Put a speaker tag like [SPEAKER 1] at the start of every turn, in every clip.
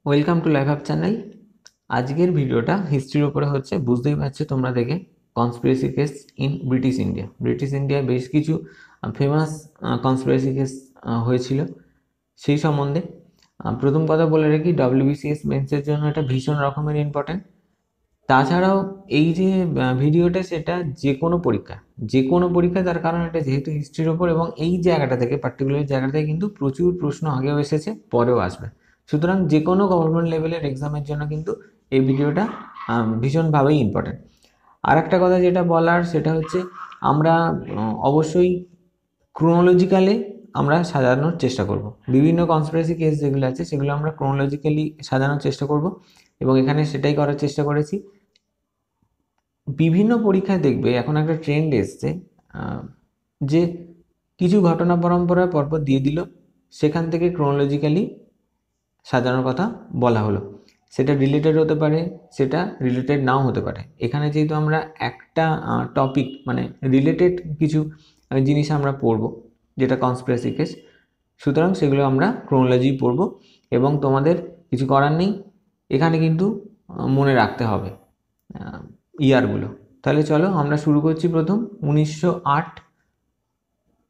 [SPEAKER 1] Welcome to live up channel. আজকের ভিডিওটা হিস্ট্রির উপরে হচ্ছে। বুঝতেই পারছো তোমরা দেখে, conspiracy case in British India. British ইন্ডিয়ায় বেশ কিছু ফেমাস কনস্পিরেসি কেস হয়েছিল। সেই সম্বন্ধে প্রথম কথা বলে রাখি, ডব্লিউবিসিএস মেন্সের জন্য এটা ভীষণ রকমের ইম্পর্টেন্ট। তাছাড়াও এই যে ভিডিওটা, সেটা যে কোনো পরীক্ষা, তার কারণ এটা যেহেতু হিস্ট্রির ওপর, এবং এই জায়গাটা থেকে পার্টিকুলার জায়গা থেকে কিন্তু প্রচুর প্রশ্ন আগেও এসেছে, পরেও আসবে। সুতরাং যে কোনো গভর্নমেন্ট লেভেলের এক্সামের জন্য কিন্তু এই ভিডিওটা ভীষণভাবেই ইম্পর্টেন্ট। আর একটা কথা যেটা বলার, সেটা হচ্ছে আমরা অবশ্যই ক্রোনোলজিক্যালে আমরা সাজানোর চেষ্টা করব। বিভিন্ন কনস্পিরেসি কেস যেগুলো আছে সেগুলো আমরা ক্রোনোলজিক্যালি সাজানোর চেষ্টা করব, এবং এখানে সেটাই করার চেষ্টা করেছি। বিভিন্ন পরীক্ষায় দেখবে এখন একটা ট্রেন্ড এসছে, যে কিছু ঘটনা পরম্পরা পরপর দিয়ে দিল, সেখান থেকে ক্রোনোলজিক্যালি সাজানোর কথা বলা হলো। সেটা রিলেটেড হতে পারে, সেটা রিলেটেড নাও হতে পারে। এখানে যেহেতু আমরা একটা টপিক মানে রিলেটেড কিছু জিনিস আমরা পড়ব, যেটা কনস্পিরেসি কেস, সুতরাং সেগুলো আমরা ক্রোনোলজি পড়ব। এবং তোমাদের কিছু করার নেই, এখানে কিন্তু মনে রাখতে হবে ইয়ারগুলো। তাহলে চলো আমরা শুরু করছি। প্রথম 1908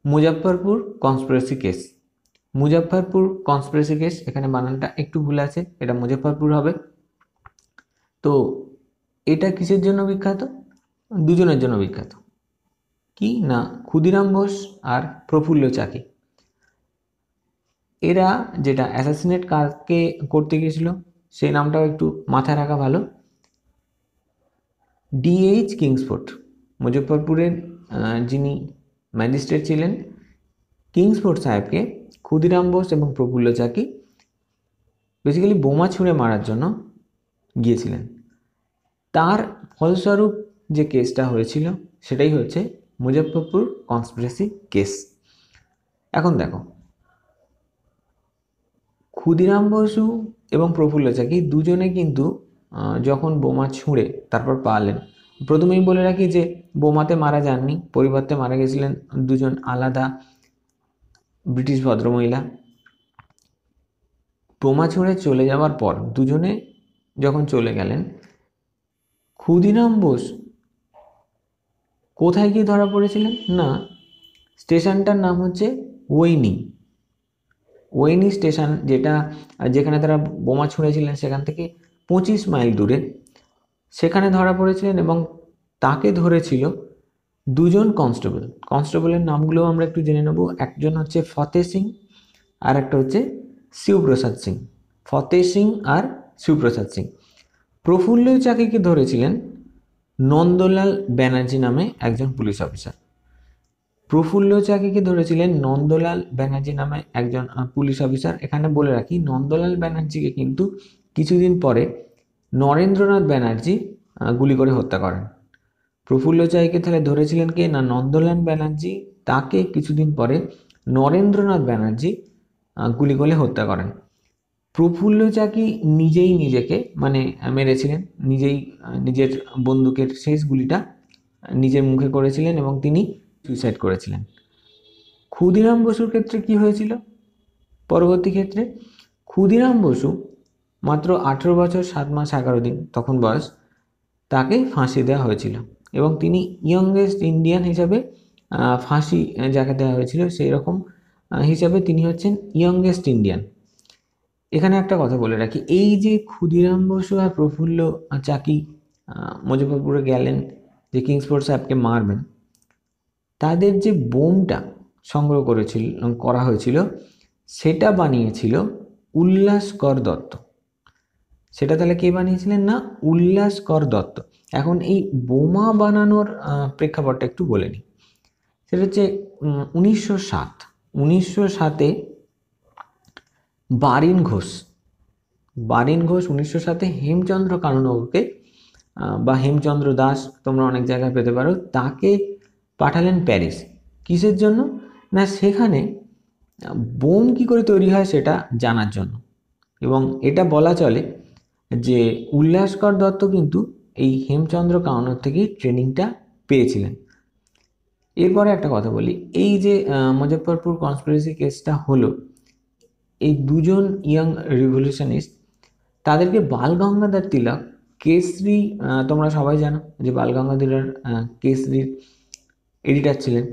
[SPEAKER 1] Muzaffarpur conspiracy case. Muzaffarpur conspiracy case, এখানে বানানটা একটু ভুল আছে, এটা মুজফ্ফরপুর হবে। তো এটা কিসের জন্য বিখ্যাত? দুজনের জন্য বিখ্যাত। কি না, ক্ষুদিরাম বোস আর প্রফুল্ল চাকি। এরা যেটা অ্যাসাসিনেট কাকে করতে গিয়েছিল, সেই নামটাও একটু মাথায় রাখা ভালো। ডিএইচ কিংসফোর্ড, মুজফ্ফরপুরের যিনি ম্যাজিস্ট্রেট ছিলেন, কিংসফোর্ড সাহেবকে ক্ষুদিরাম বোস এবং প্রফুল্ল চাকি বেসিক্যালি বোমা ছুঁড়ে মারার জন্য গিয়েছিলেন। তার ফলস্বরূপ যে কেসটা হয়েছিল সেটাই হচ্ছে মুজফ্ফরপুর কনস্পিরেসি কেস। এখন দেখো, ক্ষুদিরাম বসু এবং প্রফুল্ল চাকি দুজনে কিন্তু যখন বোমা ছুঁড়ে তারপর পালালেন, প্রথমেই বলে রাখি যে বোমাতে মারা যাননি, পরিবর্তে মারা গেছিলেন দুজন আলাদা ব্রিটিশ ভদ্রমহিলা। বোমা ছুঁড়ে চলে যাওয়ার পর দুজনে যখন চলে গেলেন, ক্ষুদিরাম বোস কোথায় গিয়ে ধরা পড়েছিলেন? না, স্টেশনটার নাম হচ্ছে ওয়েনি। ওয়েনি স্টেশন, যেখানে তারা বোমা ছুঁড়েছিলেন সেখান থেকে 25 মাইল দূরে, সেখানে ধরা পড়েছিলেন। এবং তাকে ধরেছিল দুজন কনস্টেবল। কনস্টেবলের নামগুলো আমরা একটু জেনে নেব। একজন হচ্ছে ফতেহ সিং, আর একটা হচ্ছে শিবপ্রসাদ সিং। ফতেহ সিং আর শিবপ্রসাদ সিং। প্রফুল্ল চাকিকে ধরেছিলেন নন্দলাল ব্যানার্জি নামে একজন পুলিশ অফিসার। প্রফুল্ল চাকিকে ধরেছিলেন নন্দলাল ব্যানার্জি নামে একজন পুলিশ অফিসার। এখানে বলে রাখি, নন্দলাল ব্যানার্জিকে কিন্তু কিছুদিন পরে নরেন্দ্রনাথ ব্যানার্জি গুলি করে হত্যা করেন। প্রফুল্ল চাকিকে তাহলে ধরেছিলেন কে? না, নন্দলাল ব্যানার্জি। তাকে কিছুদিন পরে নরেন্দ্রনাথ ব্যানার্জি গুলি করে হত্যা করেন। প্রফুল্ল চাকি নিজেই নিজেকে মেরেছিলেন, নিজের বন্দুকের শেষ গুলিটা নিজের মুখে করেছিলেন এবং তিনি সুইসাইড করেছিলেন। ক্ষুদিরাম বসুর ক্ষেত্রে কি হয়েছিল? পরবর্তী ক্ষেত্রে ক্ষুদিরাম বসু মাত্র 18 বছর 7 মাস 11 দিন তখন বয়স, তাকে ফাঁসি দেওয়া হয়েছিল। এবং তিনি ইয়ংগেস্ট ইন্ডিয়ান হিসাবে ফাঁসি যাকে দেওয়া হয়েছিল সেই রকম হিসাবে তিনি হচ্ছেন ইয়ংগেস্ট ইন্ডিয়ান। এখানে একটা কথা বলে রাখি, এই যে ক্ষুদিরাম বসু আর প্রফুল্ল চাকি মুজফ্ফরপুরে গেলেন যে কিংসফোর্ড সাহেবকে মারবেন, তাদের যে বোমটা সংগ্রহ করা হয়েছিল সেটা বানিয়েছিল উল্লাসকর দত্ত। সেটা তাহলে কে বানিয়েছিলেন? না, উল্লাসকর দত্ত। এখন এই বোমা বানানোর প্রেক্ষাপটটা একটু বলে নিই। সেটা হচ্ছে 1907 বারিন ঘোষ 1907 হেমচন্দ্র কানুনগোকে বা হেমচন্দ্র দাস তোমরা অনেক জায়গায় পেতে পারো, তাকে পাঠালেন প্যারিস। কিসের জন্য? না, সেখানে বোম কি করে তৈরি হয় সেটা জানার জন্য। এবং এটা বলা চলে যে উল্লাসকর দত্ত কিন্তু এই হেমচন্দ্র কানুনগো থেকেই ট্রেনিংটা পেয়েছিলেন। এরপরে একটা কথা বলি, এই যে মুজফ্ফরপুর কনস্পিরেসি কেসটা হলো, এই দুজন ইয়াং রিভলিউশনিস্ট তাদেরকে বাল গঙ্গাধর তিলক কেসরি, তোমরা সবাই জানো যে বাল গঙ্গাধর কেসরির এডিটার ছিলেন।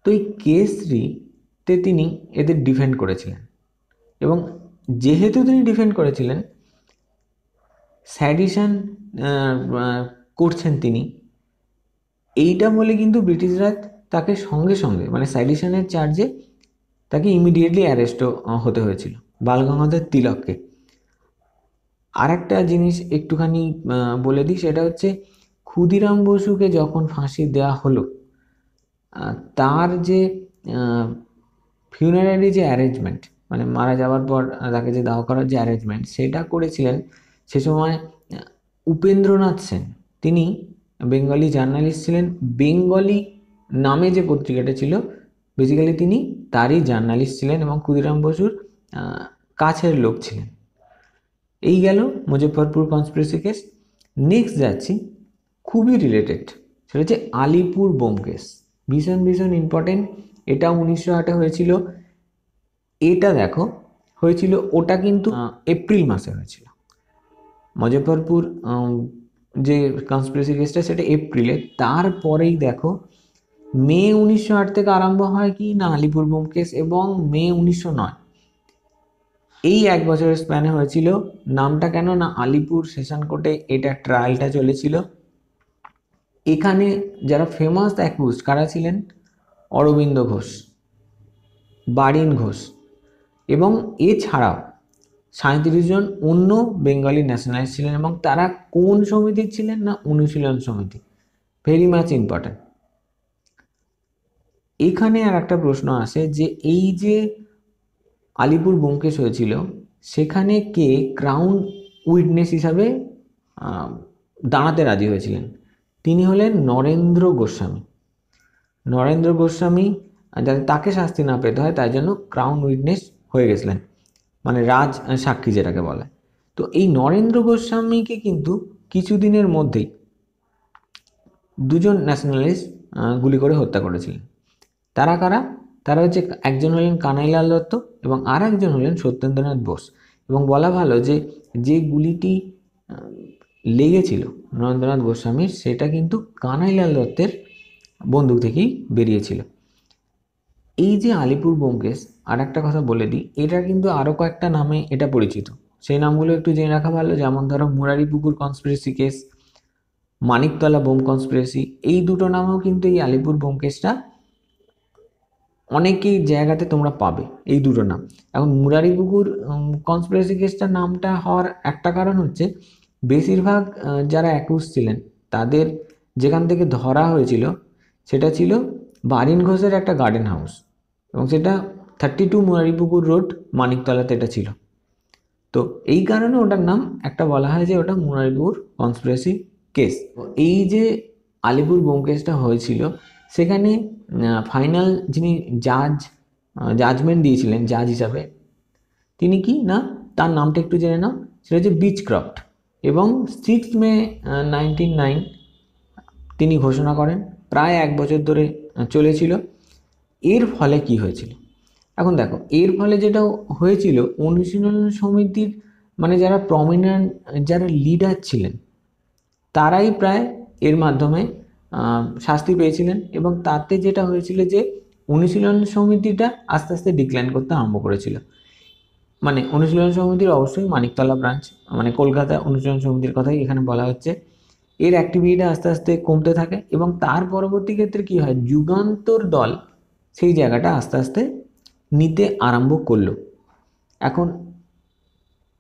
[SPEAKER 1] তো এই কেসরিতে তিনি এদের ডিফেন্ড করেছিলেন, এবং যেহেতু তিনি ডিফেন্ড করেছিলেন, স্যাডিশন করছেন তিনি, এইটা বলে কিন্তু ব্রিটিশরা তাকে সঙ্গে সঙ্গে মানে স্যাডিশনের চার্জে তাকে ইমিডিয়েটলি অ্যারেস্টও হতে হয়েছিল, বাল গঙ্গাধর তিলককে। আর একটা জিনিস একটুখানি বলে দিই, সেটা হচ্ছে ক্ষুদিরাম বসুকে যখন ফাঁসি দেওয়া হলো, তার যে ফিউনারারি যে অ্যারেঞ্জমেন্ট, মানে মারা যাওয়ার পর তাকে যে দাহ করার যে অ্যারেঞ্জমেন্ট, সেটা করেছিলেন সে সময় উপেন্দ্রনাথ সেন। তিনি বেঙ্গলি জার্নালিস্ট ছিলেন। বেঙ্গলি নামে যে পত্রিকাটা ছিল, বেসিক্যালি তিনি তারই জার্নালিস্ট ছিলেন এবং ক্ষুদিরাম বসুর কাছের লোক ছিলেন। এই গেল মুজফ্ফরপুর কনস্পিরেসি কেস। নেক্সট যাচ্ছি, খুবই রিলেটেড, সেটা হচ্ছে আলিপুর বোম কেস। ভীষণ ভীষণ ইম্পর্টেন্ট। এটা 1908 হয়েছিল। এটা দেখো হয়েছিল, ওটা কিন্তু এপ্রিল মাসে হয়েছিল। মুজফ্ফরপুর যে কনস্পিরেসি কেসটা, সেটা এপ্রিলে। তারপরেই দেখো মে 1908 থেকে আরম্ভ হয় কি না আলিপুর বোম কেস, এবং মে 1909, এই 1 বছরের স্প্যানে হয়েছিল। নামটা কেন না, আলিপুর সেশন কোর্টে এটা ট্রায়ালটা চলেছিল। এখানে যারা ফেমাস অ্যাকিউজড কারা ছিলেন, অরবিন্দ ঘোষ, বারিন ঘোষ, এবং এছাড়াও 37 জন অন্য বেঙ্গলি ন্যাশনালিস্ট ছিলেন। এবং তারা কোন সমিতির ছিলেন না, অনুশীলন সমিতি। Very much important. এখানে আর একটা প্রশ্ন আসে যে এই যে আলিপুর বোম কেস হয়েছিল, সেখানে কে ক্রাউন উইটনেস হিসাবে দাঁড়াতে রাজি হয়েছিলেন? তিনি হলেন নরেন্দ্র গোস্বামী। নরেন্দ্র গোস্বামী, যাতে তাকে শাস্তি না পেতে হয় তাই জন্য ক্রাউন উইটনেস হয়ে গেছিলেন, মানে রাজ সাক্ষী যেটাকে বলে। তো এই নরেন্দ্র গোস্বামীকে কিন্তু কিছুদিনের মধ্যেই 2 জন ন্যাশনালিস্ট গুলি করে হত্যা করেছিলেন। তারা কারা? তারা হচ্ছে, একজন হলেন কানাইলাল দত্ত এবং আর একজন হলেন সত্যেন্দ্রনাথ বোস। এবং বলা ভালো যে যে গুলিটি লেগেছিল নরেন্দ্রনাথ গোস্বামীর, সেটা কিন্তু কানাইলাল দত্তের বন্দুক থেকেই বেরিয়েছিল। এই যে আলিপুর বোম কেস, আর একটা কথা বলে দিই, এটা কিন্তু আরও কয়েকটা নামে এটা পরিচিত। সেই নামগুলো একটু জেনে রাখা ভালো। যেমন ধরো Muraripukur conspiracy case, Maniktala bomb conspiracy, এই দুটো নামেও কিন্তু এই আলিপুর বোম কেসটা অনেকেই জায়গাতে তোমরা পাবে, এই দুটো নাম। এখন মুরারিপুকুর কনস্পিরেসি কেসটার নামটা হওয়ার একটা কারণ হচ্ছে, বেশিরভাগ যারা অ্যাকিউজ ছিলেন তাদের যেখান থেকে ধরা হয়েছিল সেটা ছিল বারিন ঘোষের একটা গার্ডেন হাউস, এবং সেটা 32 মুরারিপুকুর রোড, মানিকতলাতে এটা ছিল। তো এই কারণে ওটার নাম একটা বলা হয় যে ওটা মুরারিপুকুর কনস্পিরেসি কেস। এই যে আলিপুর বোম কেসটা হয়েছিল, সেখানে ফাইনাল যিনি জাজমেন্ট দিয়েছিলেন জাজ হিসাবে, তিনি কি না, তার নামটা একটু জেনে নাও, সেটা হচ্ছে বিচক্রফট। এবং 6 মে 1909 তিনি ঘোষণা করেন। প্রায় 1 বছর ধরে চলেছিল। এর ফলে কি হয়েছিল? এখন দেখো, এর ফলে যেটা হয়েছিল, অনুশীলন সমিতির মানে যারা প্রমিনেন্ট, যারা লিডার ছিলেন, তারাই প্রায় এর মাধ্যমে শাস্তি পেয়েছিলেন। এবং তাতে যেটা হয়েছিল যে অনুশীলন সমিতিটা আস্তে আস্তে ডিক্লাইন করতে আরম্ভ করেছিল। মানে অনুশীলন সমিতির অবশ্যই মানিকতলা ব্রাঞ্চ, মানে কলকাতা অনুশীলন সমিতির কথাই এখানে বলা হচ্ছে। এর অ্যাক্টিভিটিটা আস্তে আস্তে কমতে থাকে, এবং তার পরবর্তী ক্ষেত্রে কি হয়, যুগান্তর দল সেই জায়গাটা আস্তে আস্তে নিতে আরম্ভ করলো। এখন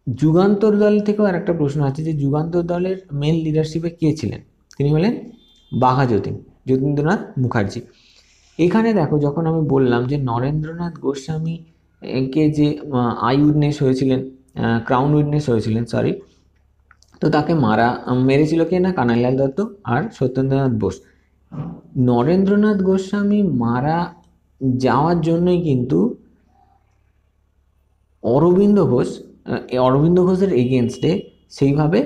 [SPEAKER 1] যুগান্তর দল থেকেও আর একটা প্রশ্ন আছে যে যুগান্তর দলের মেন লিডারশিপে কে ছিলেন? তিনি হলেন বাঘা যতীন্দ্রনাথ মুখার্জি। এখানে দেখো, যখন আমি বললাম যে নরেন্দ্রনাথ গোস্বামী কে যে আই উইটনেস হয়েছিলেন, ক্রাউন উইটনেস হয়েছিলেন সরি, তো তাকে মেরেছিল কে না, কানাইলাল দত্ত আর সত্যেন্দ্রনাথ বোস। নরেন্দ্রনাথ গোস্বামী মারা যাওয়ার জন্যই কিন্তু অরবিন্দ ঘোষের এগেনস্টে সেইভাবে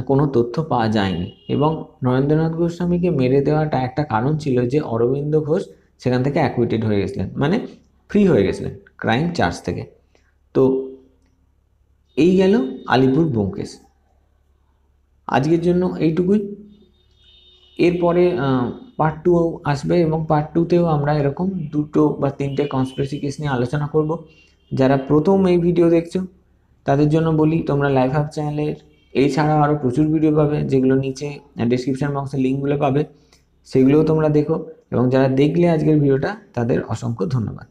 [SPEAKER 1] কোনো তথ্য পাওয়া যায়নি। এবং নরেন্দ্রনাথ গোস্বামীকে মেরে দেওয়াটা একটা কারণ ছিল যে অরবিন্দ ঘোষ সেখান থেকে অ্যাকুইটেড হয়ে গেছিলেন, মানে ফ্রি হয়ে গেছিলেন ক্রাইম চার্জ থেকে। তো এই গেল আলিপুর ব্যোমকেশ। আজকের জন্য এইটুকুই। এরপরে পার্ট 2 আসবে এবং পার্ট 2তেও আমরা এরকম 2টো বা 3টে কনস্পিরেসি কেস নিয়ে আলোচনা করব। যারা প্রথম এই ভিডিও দেখছো তাদের জন্য বলি, তোমরা লাইফ হাব চ্যানেলের এছাড়াও আরও প্রচুর ভিডিও পাবে, যেগুলো নিচে ডেসক্রিপশন বক্সে লিঙ্কগুলো পাবে, সেগুলোও তোমরা দেখো। এবং যারা দেখলে আজকের ভিডিওটা, তাদের অসংখ্য ধন্যবাদ।